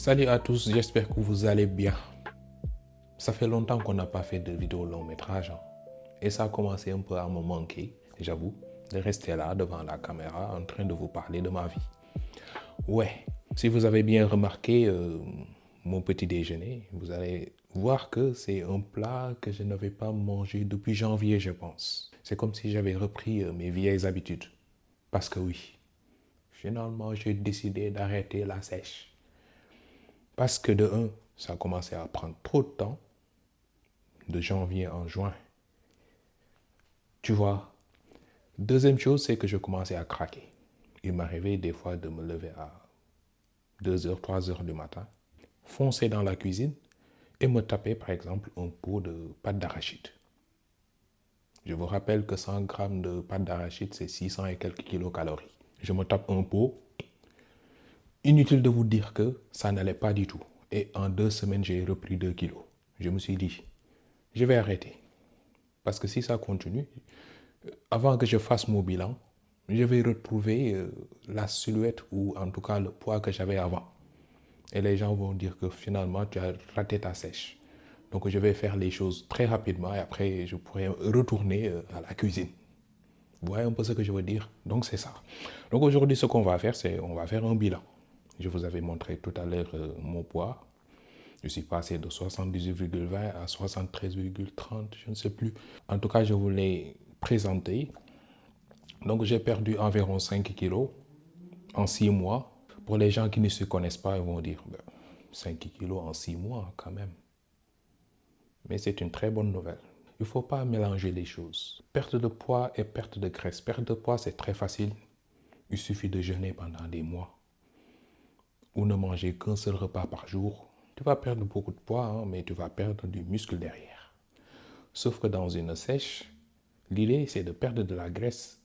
Salut à tous, j'espère que vous allez bien. Ça fait longtemps qu'on n'a pas fait de vidéo long métrage et ça a commencé un peu à me manquer, j'avoue, de rester là devant la caméra en train de vous parler de ma vie. Ouais, si vous avez bien remarqué mon petit déjeuner, vous allez voir que c'est un plat que je n'avais pas mangé depuis janvier, je pense. C'est comme si j'avais repris mes vieilles habitudes. Parce que oui, finalement, j'ai décidé d'arrêter la sèche. Parce que de un, ça a commencé à prendre trop de temps, de janvier en juin. Tu vois. Deuxième chose, c'est que je commençais à craquer. Il m'arrivait des fois de me lever à 2h, 3h du matin, foncer dans la cuisine et me taper par exemple un pot de pâte d'arachide. Je vous rappelle que 100 grammes de pâte d'arachide, c'est 600 et quelques kilocalories. Je me tape un pot. Inutile de vous dire que ça n'allait pas du tout. Et en 2 semaines, j'ai repris 2 kilos. Je me suis dit, je vais arrêter. Parce que si ça continue, avant que je fasse mon bilan, je vais retrouver la silhouette ou en tout cas le poids que j'avais avant. Et les gens vont dire que finalement, tu as raté ta sèche. Donc, je vais faire les choses très rapidement et après, je pourrai retourner à la cuisine. Vous voyez un peu ce que je veux dire? Donc, c'est ça. Donc, aujourd'hui, ce qu'on va faire, c'est on va faire un bilan. Je vous avais montré tout à l'heure mon poids. Je suis passé de 78,20 à 73,30, je ne sais plus. En tout cas, je vous l'ai présenté. Donc, j'ai perdu environ 5 kilos en 6 mois. Pour les gens qui ne se connaissent pas, ils vont dire 5 kilos en 6 mois quand même. Mais c'est une très bonne nouvelle. Il ne faut pas mélanger les choses. Perte de poids et perte de graisse. Perte de poids, c'est très facile. Il suffit de jeûner pendant des mois ou ne manger qu'un seul repas par jour. Tu vas perdre beaucoup de poids, mais tu vas perdre du muscle derrière. Sauf que dans une sèche, l'idée, c'est de perdre de la graisse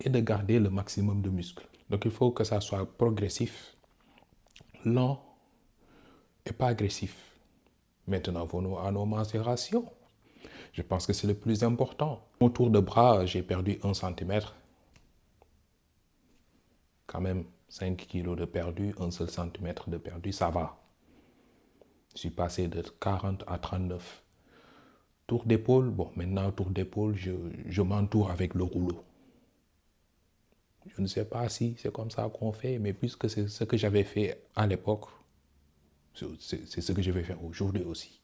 et de garder le maximum de muscles. Donc, il faut que ça soit progressif, lent et pas agressif. Maintenant, venons à nos mensurations. Je pense que c'est le plus important. Mon tour de bras, j'ai perdu 1 cm. Quand même, 5 kilos de perdu, 1 seul centimètre de perdu, ça va. Je suis passé de 40 à 39. Tour d'épaule, bon, maintenant, tour d'épaule, je m'entoure avec le rouleau. Je ne sais pas si c'est comme ça qu'on fait, mais puisque c'est ce que j'avais fait à l'époque, c'est ce que je vais faire aujourd'hui aussi.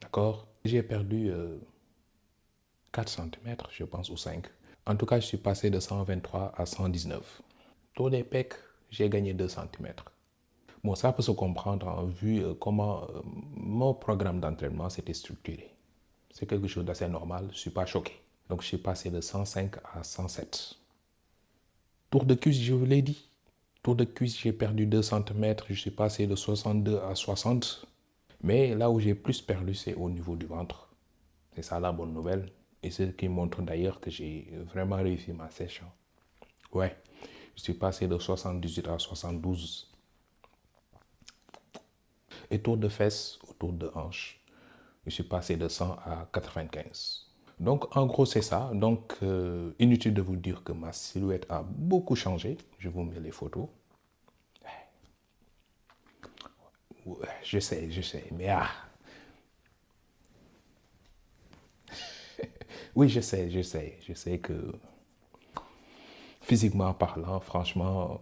D'accord? J'ai perdu 4 cm, je pense, ou 5. En tout cas, je suis passé de 123 à 119. Tour des pecs, j'ai gagné 2 cm. Bon, ça peut se comprendre en vue comment mon programme d'entraînement s'était structuré. C'est quelque chose d'assez normal, je ne suis pas choqué. Donc, je suis passé de 105 à 107. Tour de cuisse, je vous l'ai dit. Tour de cuisse, j'ai perdu 2 cm, je suis passé de 62 à 60. Mais là où j'ai plus perdu, c'est au niveau du ventre. C'est ça la bonne nouvelle. Et ce qui montre d'ailleurs que j'ai vraiment réussi ma sèche. Ouais, je suis passé de 78 à 72. Et tour de fesses, autour de hanche, je suis passé de 100 à 95. Donc, en gros, c'est ça. Donc, inutile de vous dire que ma silhouette a beaucoup changé. Je vous mets les photos. Ouais, je sais, mais ah. Oui, je sais que physiquement parlant, franchement,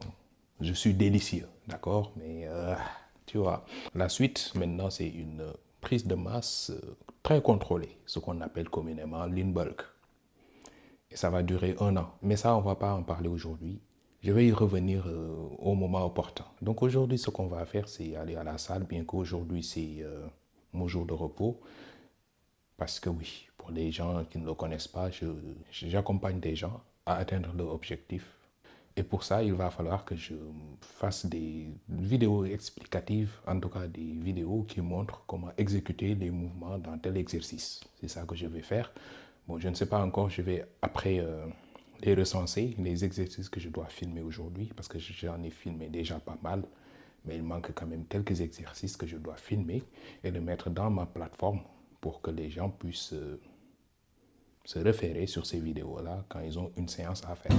je suis délicieux, d'accord? Mais tu vois, la suite, maintenant, c'est une prise de masse très contrôlée, ce qu'on appelle communément lean bulk. Et ça va durer 1 an. Mais ça, on ne va pas en parler aujourd'hui. Je vais y revenir au moment opportun. Donc aujourd'hui, ce qu'on va faire, c'est aller à la salle, bien qu'aujourd'hui, c'est mon jour de repos. Parce que oui, pour les gens qui ne le connaissent pas, j'accompagne des gens à atteindre leur objectif. Et pour ça, il va falloir que je fasse des vidéos explicatives, en tout cas des vidéos qui montrent comment exécuter les mouvements dans tel exercice. C'est ça que je vais faire. Bon, je ne sais pas encore, je vais après les recenser, les exercices que je dois filmer aujourd'hui, parce que j'en ai filmé déjà pas mal, mais il manque quand même quelques exercices que je dois filmer et les mettre dans ma plateforme pour que les gens puissent se référer sur ces vidéos-là quand ils ont une séance à faire.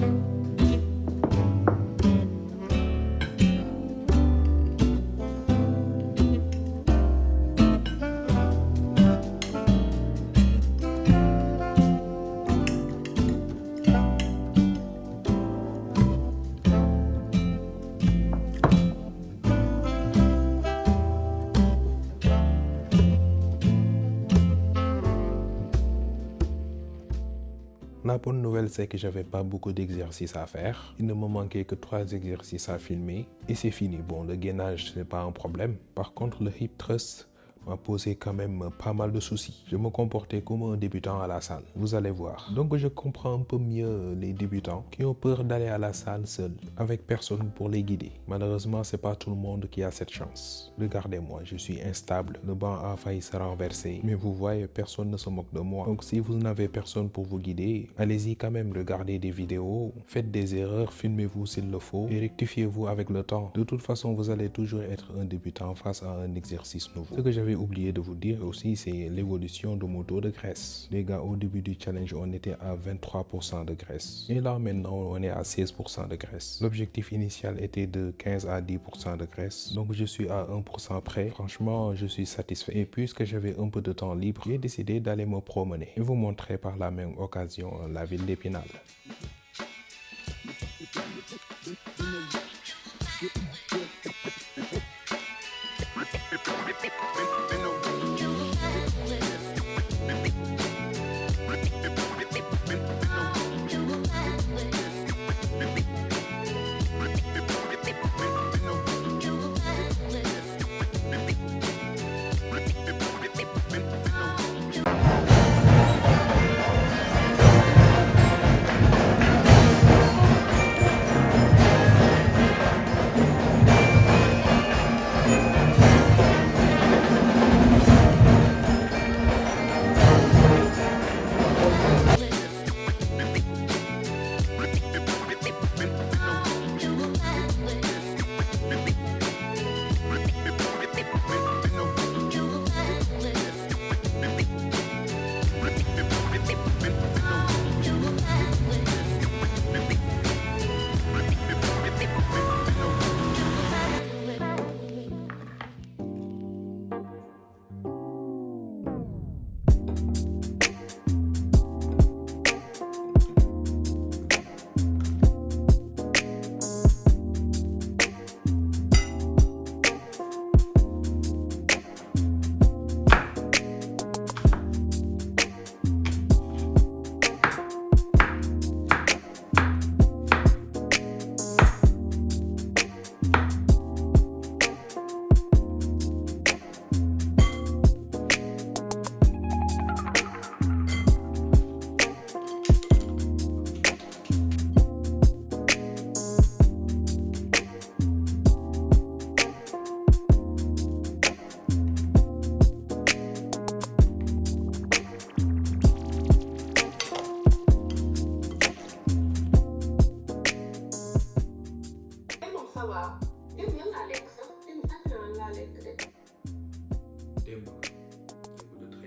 La bonne nouvelle, c'est que j'avais pas beaucoup d'exercices à faire. Il ne me manquait que 3 exercices à filmer et c'est fini. Bon, le gainage, c'est pas un problème. Par contre, le hip thrust m'a posé quand même pas mal de soucis. Je me comportais comme un débutant à la salle, vous allez voir. Donc je comprends un peu mieux les débutants qui ont peur d'aller à la salle seuls, avec personne pour les guider. Malheureusement, c'est pas tout le monde qui a cette chance. Regardez-moi, je suis instable, le banc a failli se renverser, mais vous voyez, personne ne se moque de moi. Donc si vous n'avez personne pour vous guider, allez-y quand même, regardez des vidéos, faites des erreurs, filmez-vous s'il le faut et rectifiez-vous avec le temps. De toute façon, vous allez toujours être un débutant face à un exercice nouveau. Ce que j'avais oublié de vous dire aussi, c'est l'évolution de mon taux de graisse. Les gars, au début du challenge, on était à 23% de graisse. Et là, maintenant, on est à 16% de graisse. L'objectif initial était de 15 à 10% de graisse. Donc, je suis à 1% près. Franchement, je suis satisfait. Et puisque j'avais un peu de temps libre, j'ai décidé d'aller me promener et vous montrer par la même occasion la ville d'Épinal.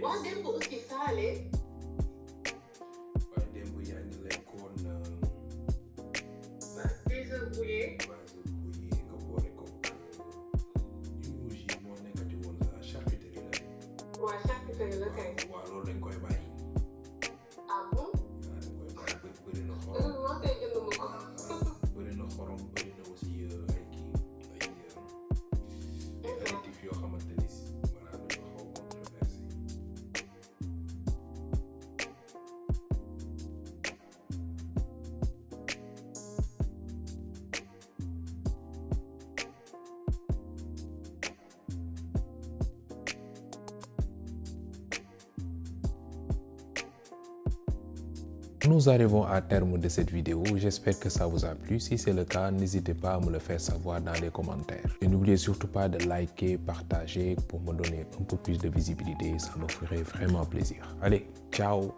Waaw démb aussi saale. waaye démb yaa ngi lekkoon. des œufs brouillés. nga boole ko yu rouge yi moo nekkati woon la charcuterie la. waaw charcuterie la kay. waaw loolu dañ koy bàyyi. ah bon. waaw dañ koy bàyyi bëri na xorom. moo tey jënduma ko. bëri na xorom bëri na aussi ay kii ay additifs yoo xamante ni voilà dafa xaw a controversé. Nous arrivons à terme de cette vidéo, j'espère que ça vous a plu. Si c'est le cas, n'hésitez pas à me le faire savoir dans les commentaires. Et n'oubliez surtout pas de liker, partager pour me donner un peu plus de visibilité, ça me ferait vraiment plaisir. Allez, ciao!